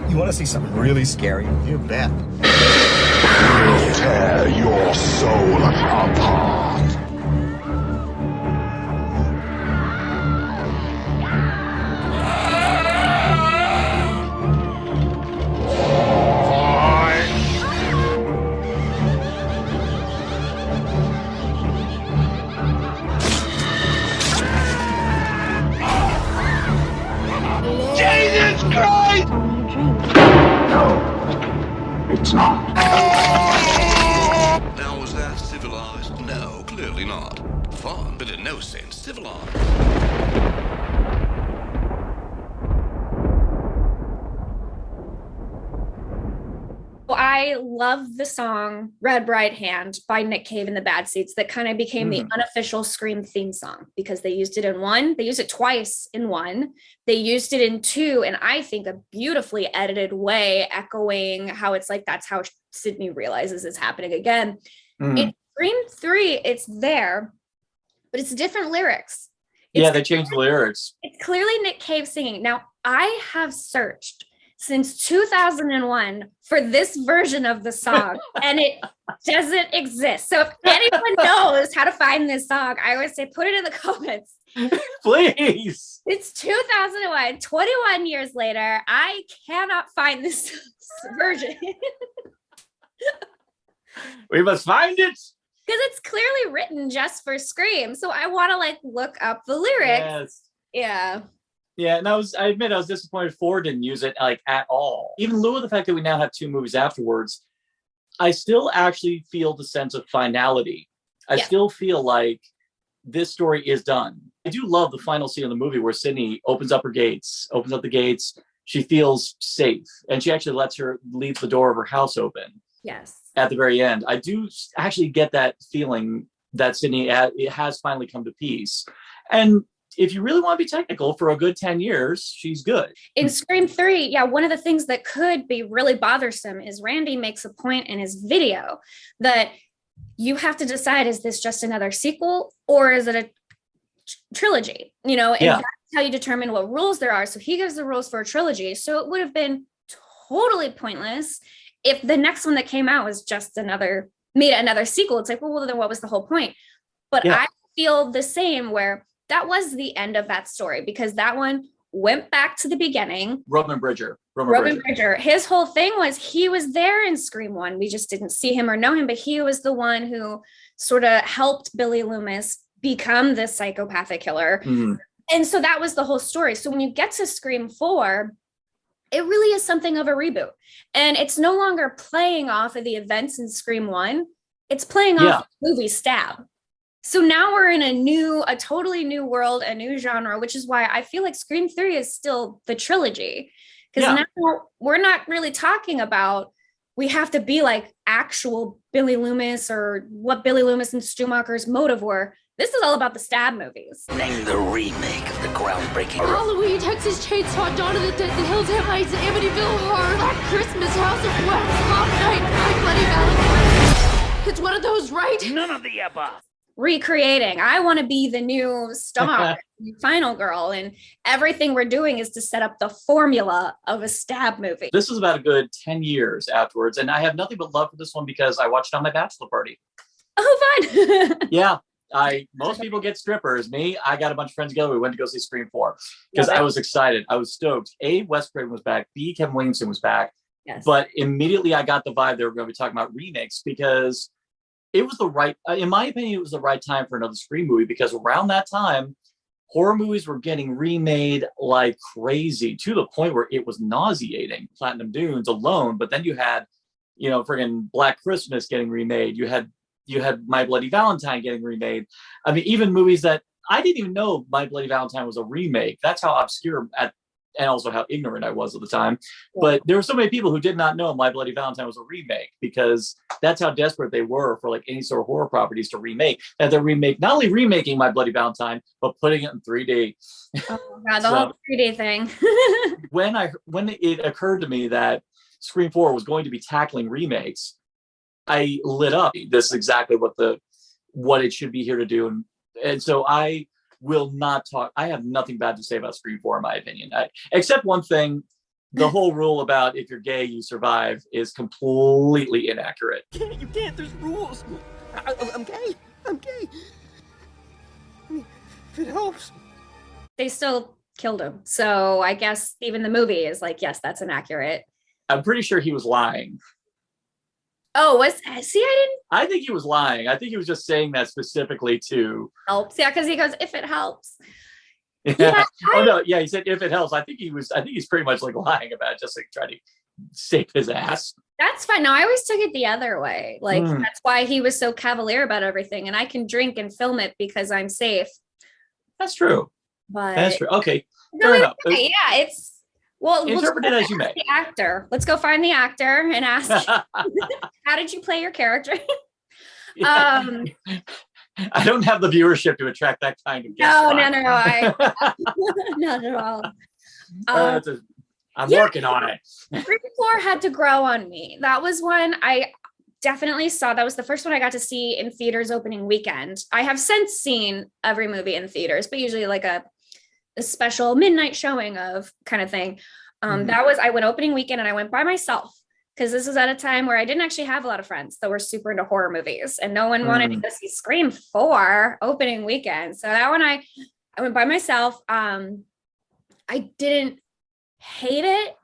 You want to see something really scary? You bet. I'll tear your soul apart. Jesus Christ! No, it's not. Now, was that civilized? No, clearly not. Fun, but in no sense civilized. I love the song Red Right Hand by Nick Cave and the Bad Seeds that kind of became the unofficial Scream theme song because they used it in one, they used it twice in one, they used it in two, and I think a beautifully edited way, echoing how it's like that's how Sydney realizes it's happening again. In Scream 3, it's there, but it's different lyrics. They changed the lyrics. It's clearly Nick Cave singing. Now, I have searched since 2001 for this version of the song, and it doesn't exist. So if anyone knows how to find this song, I would say put it in the comments. Please. It's 2001, 21 years later. I cannot find this version. We must find it. Because it's clearly written just for Scream. So I want to look up the lyrics. Yes. Yeah. Yeah, and I admit I was disappointed Ford didn't use it at all. Even in lieu of the fact that we now have two movies afterwards, I still actually feel the sense of finality. I still feel like this story is done. I do love the final scene of the movie where Sydney opens up the gates. She feels safe, and she actually leaves the door of her house open. Yes. At the very end, I do actually get that feeling that Sydney it has finally come to peace. And if you really want to be technical, for a good 10 years, she's good. In Scream 3, one of the things that could be really bothersome is Randy makes a point in his video that you have to decide, is this just another sequel or is it a trilogy? And that's how you determine what rules there are. So he gives the rules for a trilogy. So it would have been totally pointless if the next one that came out was just another sequel. It's like, well, then what was the whole point? But I feel the same where that was the end of that story because that one went back to the beginning. Roman Bridger. His whole thing was he was there in Scream 1. We just didn't see him or know him, but he was the one who sort of helped Billy Loomis become this psychopathic killer. And so that was the whole story. So when you get to Scream 4, it really is something of a reboot. And it's no longer playing off of the events in Scream 1. It's playing off the movie Stab. So now we're in a totally new world, a new genre, which is why I feel like Scream 3 is still the trilogy. Because now we're not really talking about, we have to be like actual Billy Loomis or what Billy Loomis and Stumacher's motive were. This is all about the Stab movies. Name the remake of the groundbreaking Halloween, Texas Chainsaw, Dawn of the Dead, The Hills Have Eyes, Amityville Horror, Black Christmas, House of Wax, Hot Night, My Bloody Valentine. It's one of those, right? None of the above. Recreating. I want to be the new star, final girl, and everything we're doing is to set up the formula of a Stab movie. This is about a good 10 years afterwards, and I have nothing but love for this one because I watched it on my bachelor party. Oh, fun. Most people get strippers. Me, I got a bunch of friends together. We went to go see Scream 4 because I was excited. I was stoked. A, Wes Craven was back. B, Kevin Williamson was back. Yes. But immediately I got the vibe they were going to be talking about remakes because it was in my opinion, it was the right time for another Scream movie because around that time, horror movies were getting remade like crazy to the point where it was nauseating. Platinum Dunes alone, but then you had, friggin' Black Christmas getting remade. You had My Bloody Valentine getting remade. I mean, even movies that I didn't even know My Bloody Valentine was a remake. That's how obscure and also how ignorant I was at the time. Yeah. But there were so many people who did not know My Bloody Valentine was a remake because that's how desperate they were for like any sort of horror properties to remake. That they're not only remaking My Bloody Valentine, but putting it in 3D. Oh God, the whole 3D thing. when it occurred to me that Scream 4 was going to be tackling remakes, I lit up. This is exactly what it should be here to do. And so I will not talk. I have nothing bad to say about Scream 4, in my opinion, except one thing. the whole rule about if you're gay, you survive is completely inaccurate. You can't. There's rules. I'm gay. I'm gay. I mean, if it helps. They still killed him. So I guess even the movie is like, yes, that's inaccurate. I'm pretty sure he was lying. Oh, I think he was lying. I think he was just saying that specifically to helps. Yeah, because he goes, if it helps. Yeah. Yeah, Oh no, yeah, he said if it helps. I think he's pretty much like lying about it, just like trying to save his ass. That's fine. No, I always took it the other way. Like that's why he was so cavalier about everything. And I can drink and film it because I'm safe. That's true. But that's true. Okay. No, Fair enough. okay. Yeah, it's interpret it as you may. The actor. Let's go find the actor and ask how did you play your character? I don't have the viewership to attract that kind of guest. No, not at all. I'm working on it. 3-4 had to grow on me. That was one I definitely saw. That was the first one I got to see in theaters opening weekend. I have since seen every movie in theaters, but usually like a special midnight showing of kind of thing. I went opening weekend and I went by myself because this was at a time where I didn't actually have a lot of friends that were super into horror movies and no one wanted to go see Scream 4 opening weekend. So that one I went by myself. I didn't hate it,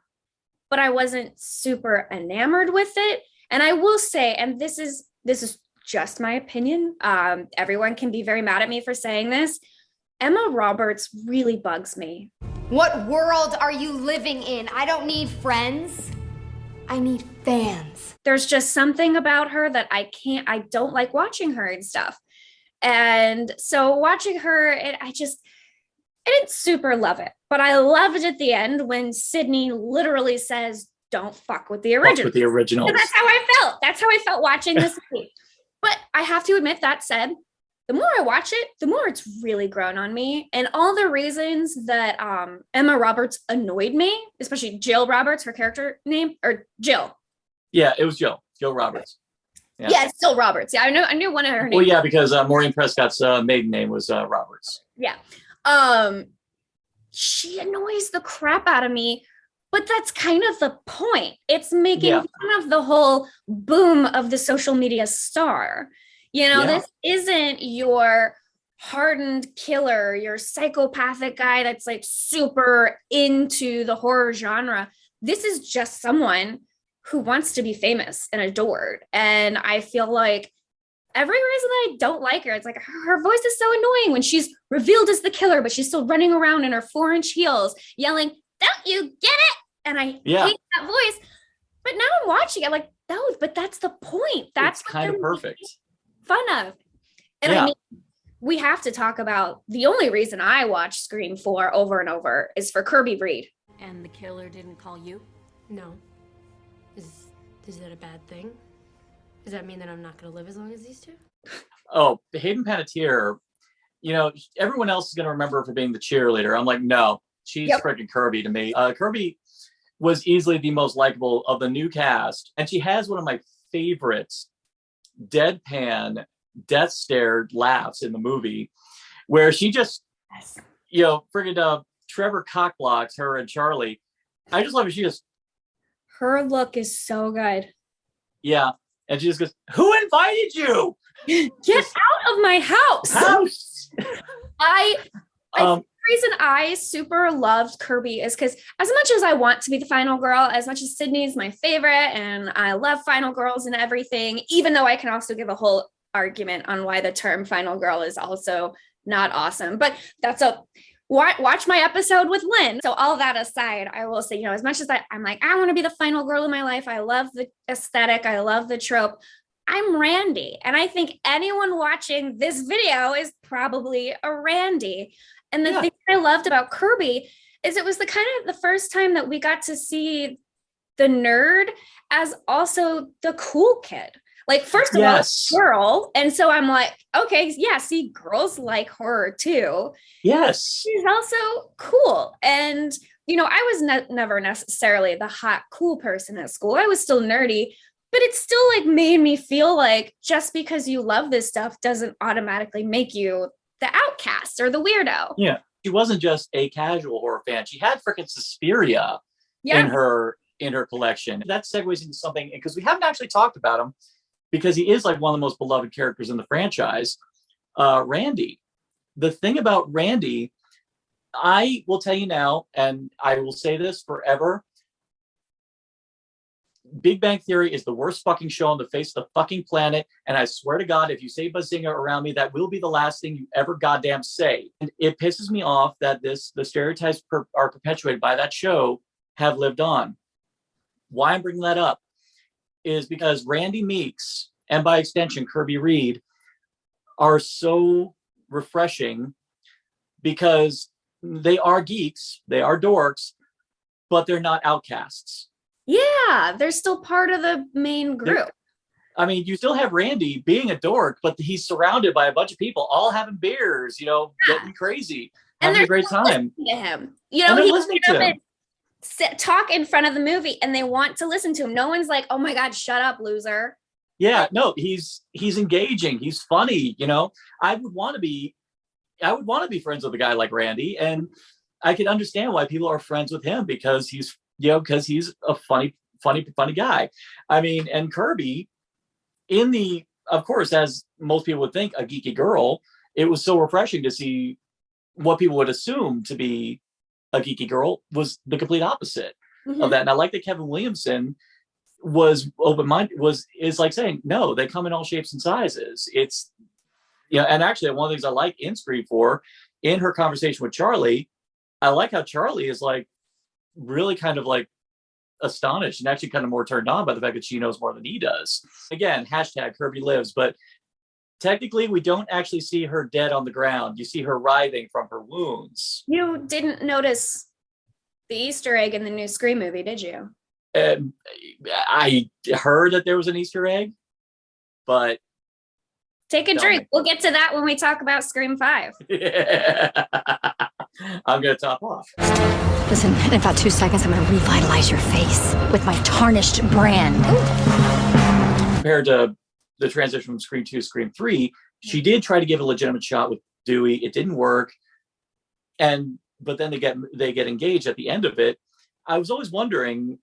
but I wasn't super enamored with it. And I will say, and this is just my opinion. Everyone can be very mad at me for saying this. Emma Roberts really bugs me. What world are you living in? I don't need friends. I need fans. There's just something about her that I don't like watching her and stuff. And so watching her, I didn't super love it, but I loved at the end when Sydney literally says, don't fuck with the originals. Fuck with the originals. That's how I felt. That's how I felt watching this movie. But I have to admit, that said, the more I watch it, the more it's really grown on me. And all the reasons that Emma Roberts annoyed me, especially Jill Roberts, her character name, or Jill. Yeah, it was Jill Roberts. Yeah, it's still Roberts. Yeah, I knew one of her names. Well, yeah, because Maureen Prescott's maiden name was Roberts. Yeah. She annoys the crap out of me, but that's kind of the point. It's making fun of the whole boom of the social media star. This isn't your hardened killer, your psychopathic guy that's like super into the horror genre. This is just someone who wants to be famous and adored. And I feel like every reason I don't like her, it's like her voice is so annoying when she's revealed as the killer, but she's still running around in her 4-inch heels yelling, don't you get it? And I hate that voice. But now I'm watching it like, no, but that's the point. That's kind of perfect. Fun of. And I mean, we have to talk about the only reason I watch Scream 4 over and over is for Kirby Reed. And the killer didn't call you? No. Is that a bad thing? Does that mean that I'm not going to live as long as these two? Oh, Hayden Panettiere, everyone else is going to remember her for being the cheerleader. I'm like, no, she's freaking Kirby to me. Kirby was easily the most likable of the new cast. And she has one of my favorites deadpan death stare laughs in the movie where she just friggin' Trevor cockblocks her and Charlie. I just love it. She just her look is so good. Yeah. And she just goes, who invited you? Get out of my house. The reason I super loved Kirby is because as much as I want to be the final girl, as much as Sydney's my favorite and I love final girls and everything, even though I can also give a whole argument on why the term final girl is also not awesome. But that's watch my episode with Lynn. So all that aside, I will say, as much as I'm like, I want to be the final girl in my life. I love the aesthetic. I love the trope. I'm Randy. And I think anyone watching this video is probably a Randy. And the thing I loved about Kirby is it was the first time that we got to see the nerd as also the cool kid. Like, first of all, it's a girl. And so I'm like, okay, see, girls like horror too. Yes. She's also cool. And, I was never necessarily the hot, cool person at school. I was still nerdy, but it still like made me feel like just because you love this stuff doesn't automatically make you the outcast or the weirdo. Yeah. She wasn't just a casual horror fan. She had freaking Suspiria in her collection. That segues into something, because we haven't actually talked about him, because he is like one of the most beloved characters in the franchise. Randy. The thing about Randy, I will tell you now, and I will say this forever, Big Bang Theory is the worst fucking show on the face of the fucking planet. And I swear to God, if you say Bazinga around me, that will be the last thing you ever goddamn say. And it pisses me off that the stereotypes are perpetuated by that show have lived on. Why I'm bringing that up is because Randy Meeks, and by extension, Kirby Reed, are so refreshing because they are geeks, they are dorks, but they're not outcasts. Yeah, they're still part of the main group. I mean, you still have Randy being a dork, but he's surrounded by a bunch of people all having beers, getting crazy, having a great time. To him. And they're listening to him. Talk in front of the movie and they want to listen to him. No one's like, oh my God, shut up, loser. Yeah, no, he's engaging. He's funny. I would want to be friends with a guy like Randy. And I can understand why people are friends with him because he's a funny guy. I mean, and Kirby, of course, as most people would think, a geeky girl, it was so refreshing to see what people would assume to be a geeky girl was the complete opposite of that. And I like that Kevin Williamson was open-minded, is like saying, no, they come in all shapes and sizes. It's, and actually one of the things I like in Scream 4, in her conversation with Charlie, I like how Charlie is like really kind of like astonished and actually kind of more turned on by the fact that she knows more than he does. Again, hashtag Kirby lives, but technically we don't actually see her dead on the ground. You see her writhing from her wounds. You didn't notice the Easter egg in the new Scream movie, did you? I heard that there was an Easter egg, but take a drink. We'll get to that when we talk about Scream 5. Yeah. I'm going to top off. Listen, in about 2 seconds, I'm going to revitalize your face with my tarnished brand. Compared to the transition from Scream 2 to Scream 3, she did try to give a legitimate shot with Dewey. It didn't work. But then they get engaged at the end of it. I was always wondering,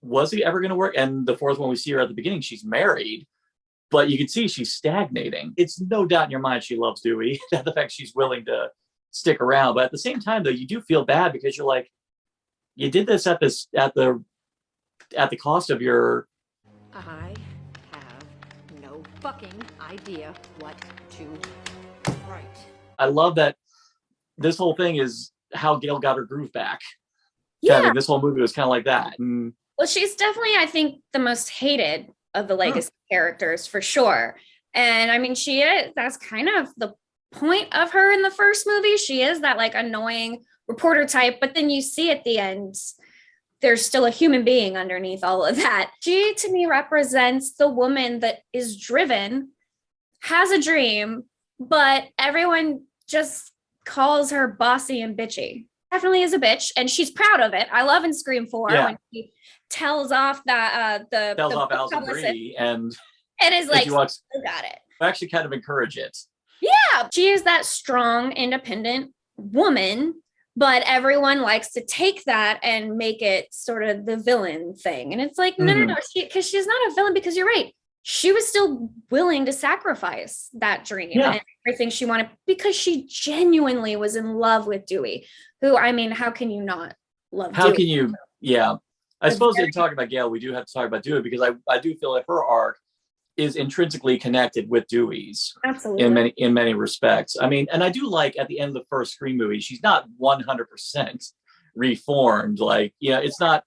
was it ever going to work? And the fourth one, we see her at the beginning, she's married, but you can see she's stagnating. It's no doubt in your mind she loves Dewey, that the fact she's willing to stick around. But at the same time, though, you do feel bad because you're like, you did this at the cost of your. I have no fucking idea what to write. I love that this whole thing is how Gail got her groove back. Yeah. Kind of, this whole movie was kind of like that. And well, she's definitely, I think, the most hated of the Legacy characters for sure. And I mean, she is, that's kind of the point of her in the first movie. She is that like annoying reporter type, but then you see at the end, there's still a human being underneath all of that. She, to me, represents the woman that is driven, has a dream, but everyone just calls her bossy and bitchy. Definitely is a bitch, and she's proud of it. I love in Scream 4 when she tells off that tells off Alison Brie and is like, she wants, you got it. I actually kind of encourage it. Yeah, she is that strong, independent woman, but everyone likes to take that and make it sort of the villain thing. And it's like, no, because she's not a villain, because you're right. She was still willing to sacrifice that dream and everything she wanted because she genuinely was in love with Dewey, who, I mean, how can you not love Dewey? How can you? Yeah. I suppose in talking about Gail, we do have to talk about Dewey because I do feel that her arc is intrinsically connected with Dewey's. Absolutely. In many respects. I mean, and I do like at the end of the first Scream movie, she's not 100% reformed. Like, it's not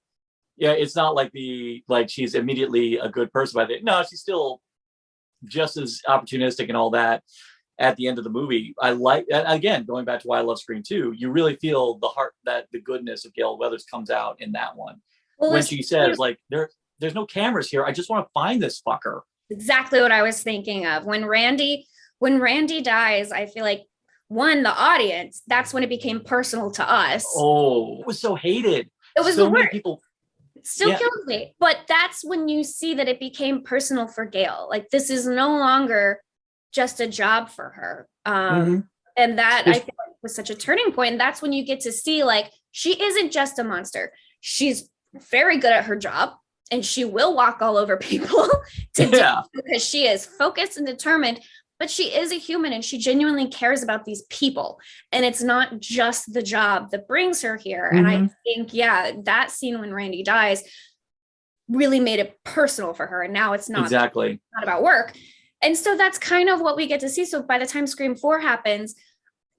like she's immediately a good person by the end. No, she's still just as opportunistic and all that at the end of the movie. I like, again, going back to why I love Scream 2, you really feel the goodness of Gail Weathers comes out in that one. Well, when she says, like, there's no cameras here. I just want to find this fucker. Exactly what I was thinking of. When Randy dies, I feel like, one, the audience, that's when it became personal to us. Oh, it was so hated. It was so the many worst. people. It still kills me. But that's when you see that it became personal for Gail. Like, this is no longer just a job for her. And that I feel like was such a turning point. And that's when you get to see, like, she isn't just a monster. She's very good at her job, and she will walk all over people to do it because she is focused and determined. But she is a human, and she genuinely cares about these people. And it's not just the job that brings her here. And I think, that scene when Randy dies really made it personal for her. And now it's not not about work. And so that's kind of what we get to see. So by the time Scream 4 happens,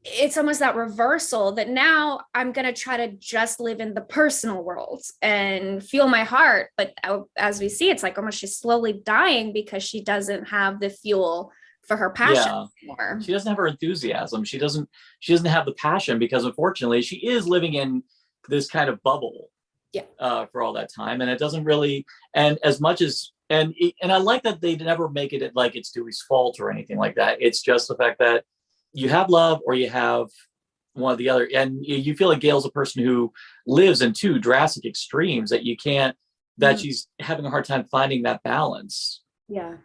it's almost that reversal that now I'm going to try to just live in the personal world and feel my heart. But as we see, it's like almost she's slowly dying because she doesn't have the fuel for her passion anymore. She doesn't have her enthusiasm. She doesn't have the passion because unfortunately she is living in this kind of bubble for all that time. And it doesn't really, and as much as, and I like that they never make it like it's Dewey's fault or anything like that. It's just the fact that you have love or you have one or the other. And you feel like Gail's a person who lives in two drastic extremes that you can't, that she's having a hard time finding that balance. Yeah.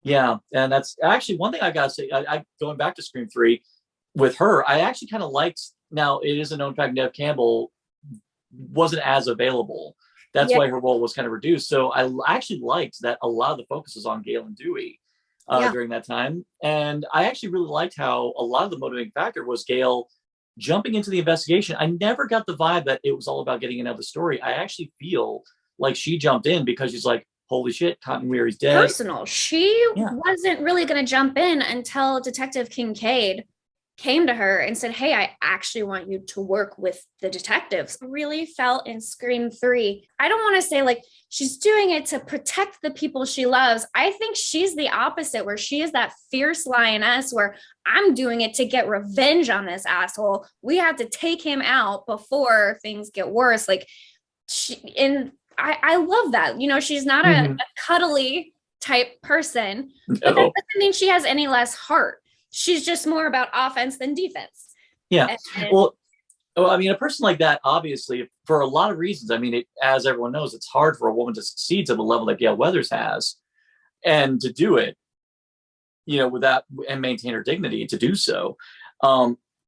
Yeah. And that's actually one thing I got to say, I going back to Scream 3 with her, I actually kind of liked, now it is a known fact, Neve Campbell wasn't as available. That's why her role was kind of reduced. So I actually liked that a lot of the focus is on Gail and Dewey during that time. And I actually really liked how a lot of the motivating factor was Gail jumping into the investigation. I never got the vibe that it was all about getting another story. I actually feel like she jumped in because she's like, holy shit, Cotton Weary's dead. Personal. She wasn't really going to jump in until Detective Kincaid came to her and said, hey, I actually want you to work with the detectives. Really felt in Scream 3. I don't want to say like she's doing it to protect the people she loves. I think she's the opposite, where she is that fierce lioness where I'm doing it to get revenge on this asshole. We have to take him out before things get worse. Like I love that. You know, she's not a cuddly type person, but that doesn't mean she has any less heart. She's just more about offense than defense. Yeah. Well, I mean, a person like that, obviously, for a lot of reasons, I mean, as everyone knows, it's hard for a woman to succeed to the level that Gail Weathers has, and to do it, you know, with that and maintain her dignity to do so.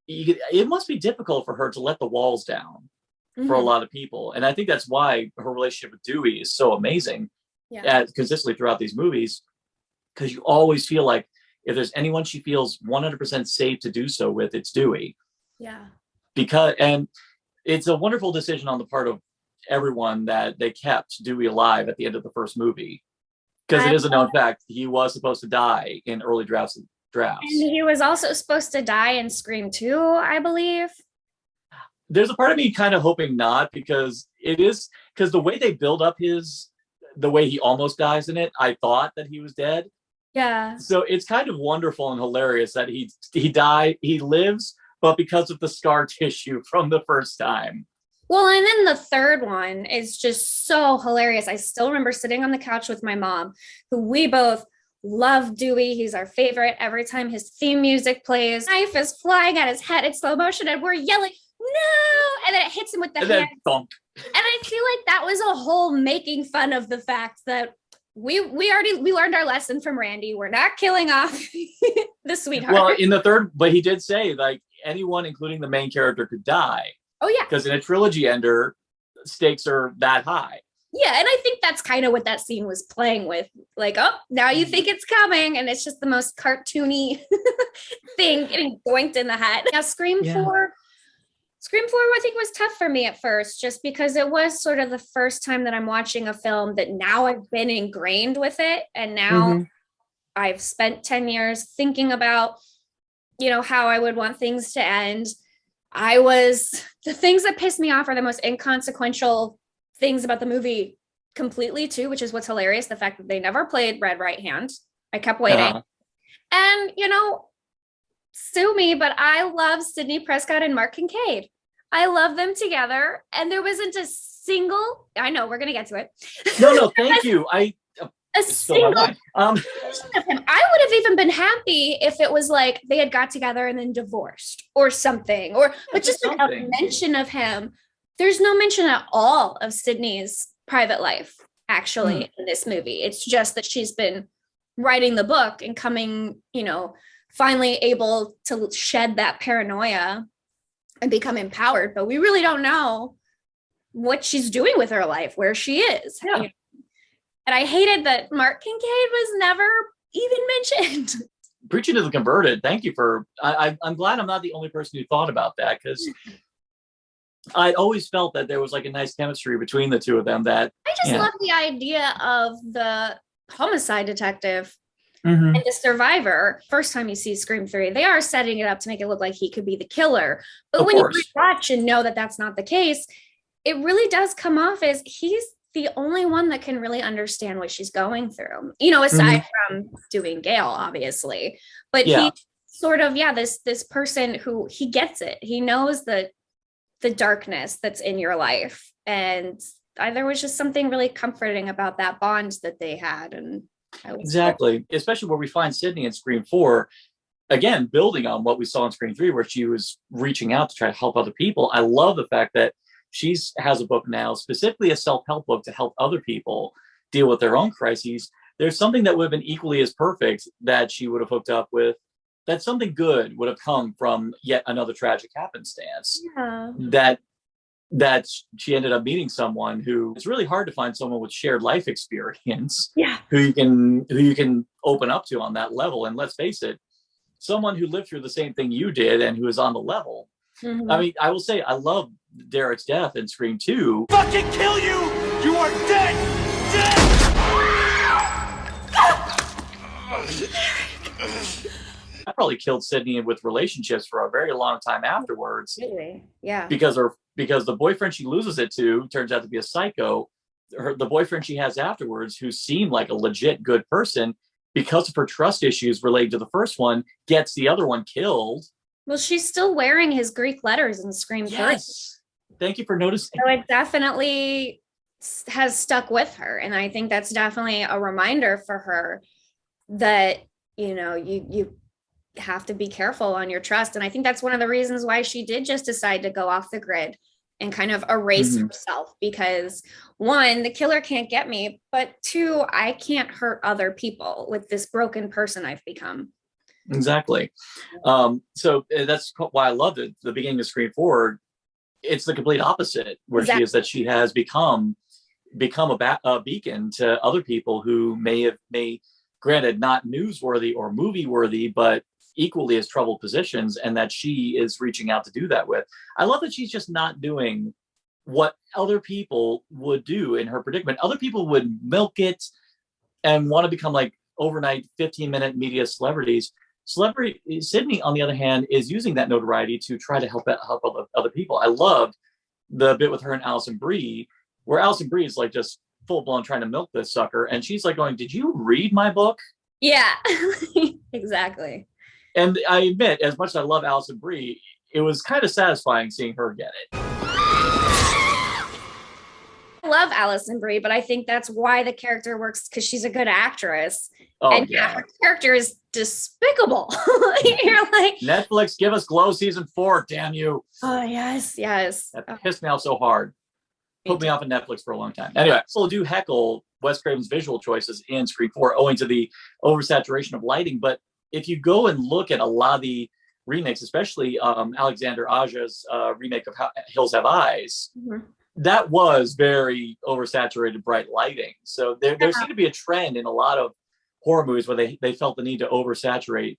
It must be difficult for her to let the walls down for a lot of people. And I think that's why her relationship with Dewey is so amazing consistently throughout these movies, because you always feel like if there's anyone she feels 100% safe to do so with, it's Dewey. Yeah. And it's a wonderful decision on the part of everyone that they kept Dewey alive at the end of the first movie. Because it is a known fact, he was supposed to die in early drafts. And he was also supposed to die in Scream 2, I believe. There's a part of me kind of hoping not, because the way they build up the way he almost dies in it, I thought that he was dead. Yeah. So it's kind of wonderful and hilarious that he lives, but because of the scar tissue from the first time. Well, and then the third one is just so hilarious. I still remember sitting on the couch with my mom, who we both love Dewey. He's our favorite. Every time his theme music plays, knife is flying at his head in slow motion, and we're yelling, no! And then it hits him with the hand. And I feel like that was a whole making fun of the fact that we learned our lesson from Randy. We're not killing off the sweetheart. Well, in the third, but he did say like anyone, including the main character, could die. Oh yeah. Because in a trilogy ender, stakes are that high. Yeah, and I think that's kind of what that scene was playing with. Like, oh, now you think it's coming, and it's just the most cartoony thing getting boinked in the head. Now, Scream 4, I think, was tough for me at first, just because it was sort of the first time that I'm watching a film that now I've been ingrained with it. And now I've spent 10 years thinking about, you know, how I would want things to end. The things that pissed me off are the most inconsequential things about the movie completely too, which is what's hilarious. The fact that they never played Red Right Hand. I kept waiting. And, you know, sue me, but I love Sidney Prescott and Mark Kincaid. I love them together. And there wasn't a single, I know we're going to get to it. No, thank you. A single of him. I would have even been happy if it was like they had got together and then divorced or something, but just like a mention of him. There's no mention at all of Sydney's private life, actually, in this movie. It's just that she's been writing the book and coming, you know, finally able to shed that paranoia and become empowered. But we really don't know what she's doing with her life, where she is. Yeah. You know? And I hated that Mark Kincaid was never even mentioned. Preaching to the converted. Thank you for. I'm glad I'm not the only person who thought about that, because I always felt that there was like a nice chemistry between the two of them. That I just love the idea of the homicide detective mm-hmm. and the survivor. First time you see Scream 3, they are setting it up to make it look like he could be the killer. But of when course. you watch and know that that's not the case, it really does come off as he's the only one that can really understand what she's going through, you know, aside from doing Gail, obviously. But he sort of, this person who he gets it. He knows the darkness that's in your life. And there was just something really comforting about that bond that they had. And exactly, especially where we find Sydney in Scream 4, again, building on what we saw in Scream 3, where she was reaching out to try to help other people. I love the fact that she has a book now, specifically a self-help book to help other people deal with their own crises. There's something that would have been equally as perfect that she would have hooked up with, that something good would have come from yet another tragic happenstance. That she ended up meeting someone who, it's really hard to find someone with shared life experience who you can open up to on that level. And let's face it, someone who lived through the same thing you did and who is on the level. Mm-hmm. I mean, I will say I love Derek's death in Scream 2. Fucking kill you! You are dead! Dead! I probably killed Sydney with relationships for a very long time afterwards. Really? Yeah. Because the boyfriend she loses it to turns out to be a psycho. The boyfriend she has afterwards, who seemed like a legit good person, because of her trust issues related to the first one, gets the other one killed. Well, she's still wearing his Greek letters in Scream 3. Yes. Thank you for noticing. So it definitely has stuck with her. And I think that's definitely a reminder for her that, you know, you have to be careful on your trust. And I think that's one of the reasons why she did just decide to go off the grid and kind of erase herself, because 1, the killer can't get me, but 2, I can't hurt other people with this broken person I've become. Exactly. So that's why I loved it. The beginning of Scream 4, it's the complete opposite, where she has become a beacon to other people who may, granted, not newsworthy or movie worthy, but equally as troubled positions, and that she is reaching out to do that with. I love that she's just not doing what other people would do in her predicament. Other people would milk it and want to become like overnight 15-minute media celebrities. Sydney, on the other hand, is using that notoriety to try to help other people. I loved the bit with her and Alison Brie, where Alison Brie is like just full-blown trying to milk this sucker, and she's like going, "Did you read my book?" Yeah. Exactly. And I admit, as much as I love Alison Brie, it was kind of satisfying seeing her get it. I love Alison Brie, but I think that's why the character works, because she's a good actress. Oh, and her character is despicable. You're like, Netflix, give us Glow season 4, damn you. Oh, yes. That pissed me off so hard. Put me off of Netflix for a long time. Anyway, so do heckle Wes Craven's visual choices in Scream 4 owing to the oversaturation of lighting. But if you go and look at a lot of the remakes, especially Alexander Aja's remake of Hills Have Eyes, that was very oversaturated bright lighting. So there seemed to be a trend in a lot of horror movies where they felt the need to oversaturate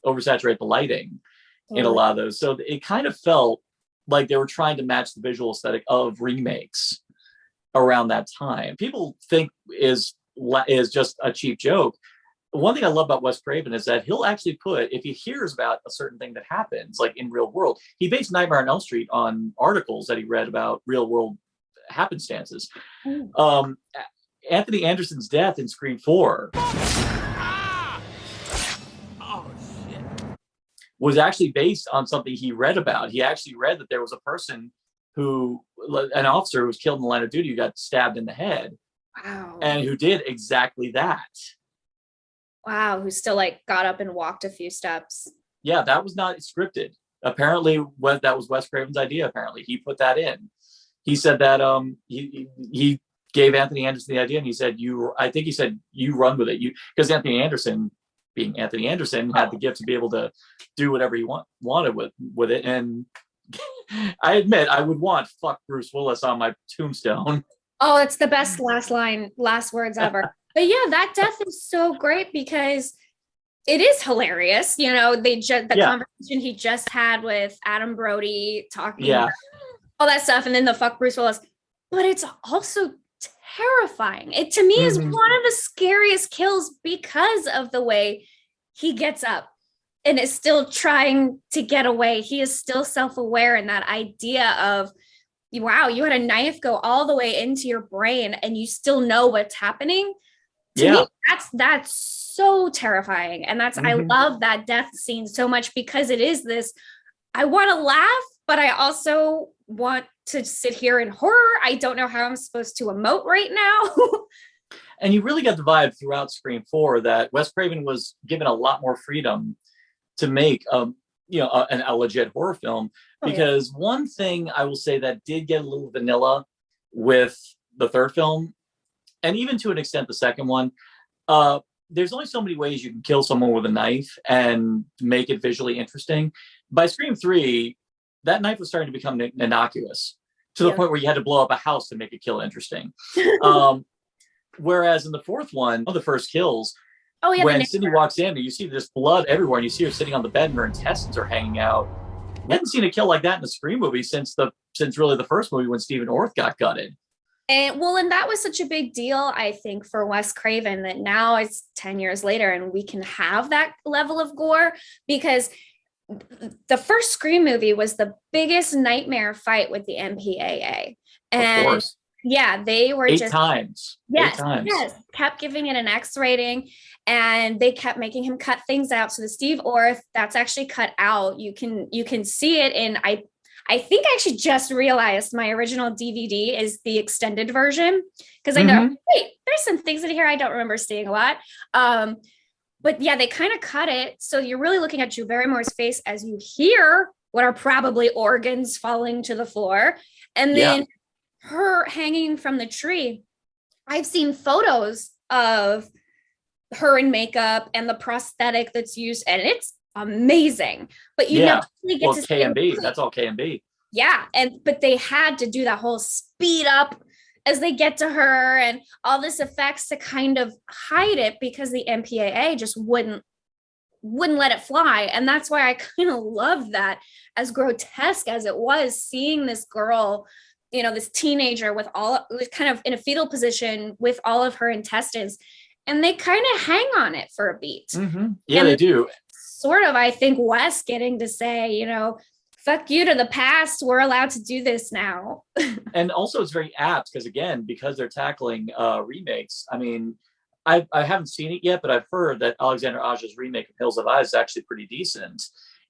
the lighting in a lot of those. So it kind of felt like they were trying to match the visual aesthetic of remakes around that time. People think is just a cheap joke. One thing I love about Wes Craven is that he'll actually put, if he hears about a certain thing that happens, like in real world, he based Nightmare on Elm Street on articles that he read about real world happenstances. Anthony Anderson's death in Scream 4 was actually based on something he read about. He actually read that there was a person an officer who was killed in the line of duty, who got stabbed in the head. Wow. And who did exactly that. Wow, who still like got up and walked a few steps. Yeah, that was not scripted. Apparently, that was Wes Craven's idea. Apparently, he put that in. He said that he gave Anthony Anderson the idea, and he said, you run with it. Because Anthony Anderson, being Anthony Anderson, had the gift to be able to do whatever he wanted with it. And I admit I would want "fuck Bruce Willis" on my tombstone. Oh, it's the best last words ever. But yeah, that death is so great because it is hilarious. You know, the conversation he just had with Adam Brody talking about all that stuff, and then the "fuck Bruce Willis." But it's also terrifying. It to me is one of the scariest kills because of the way he gets up and is still trying to get away. He is still self-aware, and that idea of, wow, you had a knife go all the way into your brain and you still know what's happening. To me, that's so terrifying. And that's I love that death scene so much because it is this, I want to laugh, but I also want to sit here in horror. I don't know how I'm supposed to emote right now. And you really got the vibe throughout Scream 4 that Wes Craven was given a lot more freedom to make a legit horror film. Because one thing I will say that did get a little vanilla with the third film, and even to an extent the second one, there's only so many ways you can kill someone with a knife and make it visually interesting. By Scream 3, that knife was starting to become innocuous to the point where you had to blow up a house to make a kill interesting. Whereas in the fourth one, one of the first kills, when Cindy walks in and you see this blood everywhere and you see her sitting on the bed and her intestines are hanging out. We hadn't seen a kill like that in a Scream movie since really the first movie when Stephen Orth got gutted. And that was such a big deal, I think, for Wes Craven, that now it's 10 years later and we can have that level of gore, because the first Scream movie was the biggest nightmare fight with the MPAA. And of course. Yeah, they were 8 times. Yes, 8 times. Yes, kept giving it an X rating, and they kept making him cut things out. So the Steve Orth, that's actually cut out. You can see it in I think I actually just realized my original DVD is the extended version, because I know wait, there's some things in here I don't remember seeing a lot. But yeah, they kind of cut it, so you're really looking at Drew Barrymore's face as you hear what are probably organs falling to the floor, and then her hanging from the tree. I've seen photos of her in makeup and the prosthetic that's used, and it's amazing. But you know, get to KMB. That's all KMB. Yeah, but they had to do that whole speed up as they get to her and all this effects to kind of hide it, because the MPAA just wouldn't let it fly. And that's why I kind of love that, as grotesque as it was, seeing this girl, you know, this teenager with kind of in a fetal position with all of her intestines, and they kind of hang on it for a beat. Yeah, and they do. Sort of, I think, Wes getting to say, you know, fuck you to the past. We're allowed to do this now. And also it's very apt because they're tackling remakes. I mean, I haven't seen it yet, but I've heard that Alexander Aja's remake of Hills of Eyes is actually pretty decent,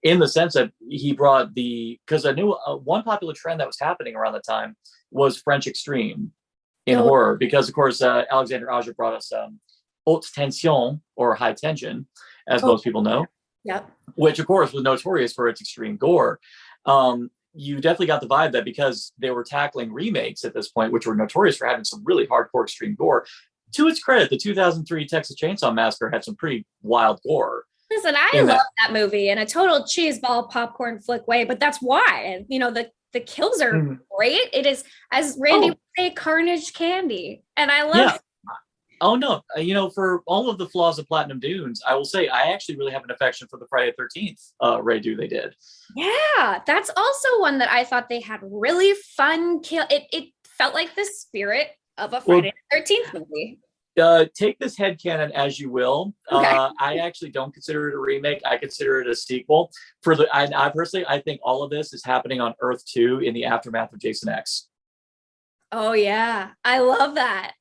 in the sense that he brought because I knew one popular trend that was happening around the time was French extreme in horror, because of course Alexander Aja brought us haute tension, or high tension, as most people know. Yep. Which of course was notorious for its extreme gore. You definitely got the vibe that because they were tackling remakes at this point, which were notorious for having some really hardcore extreme gore. To its credit, the 2003 Texas Chainsaw Massacre had some pretty wild gore. Listen, I love that movie in a total cheeseball popcorn flick way, but that's why. And you know, the kills are great. It is, as Randy would say, carnage candy, and I love it. Oh no, you know, for all of the flaws of Platinum Dunes, I will say I actually really have an affection for the Friday the 13th redo they did. Yeah, that's also one that I thought they had really fun kill. It felt like the spirit of a Friday the 13th movie. Take this headcanon as you will. Okay. I actually don't consider it a remake. I consider it a sequel. I personally, I think all of this is happening on Earth 2 in the aftermath of Jason X. Oh yeah, I love that.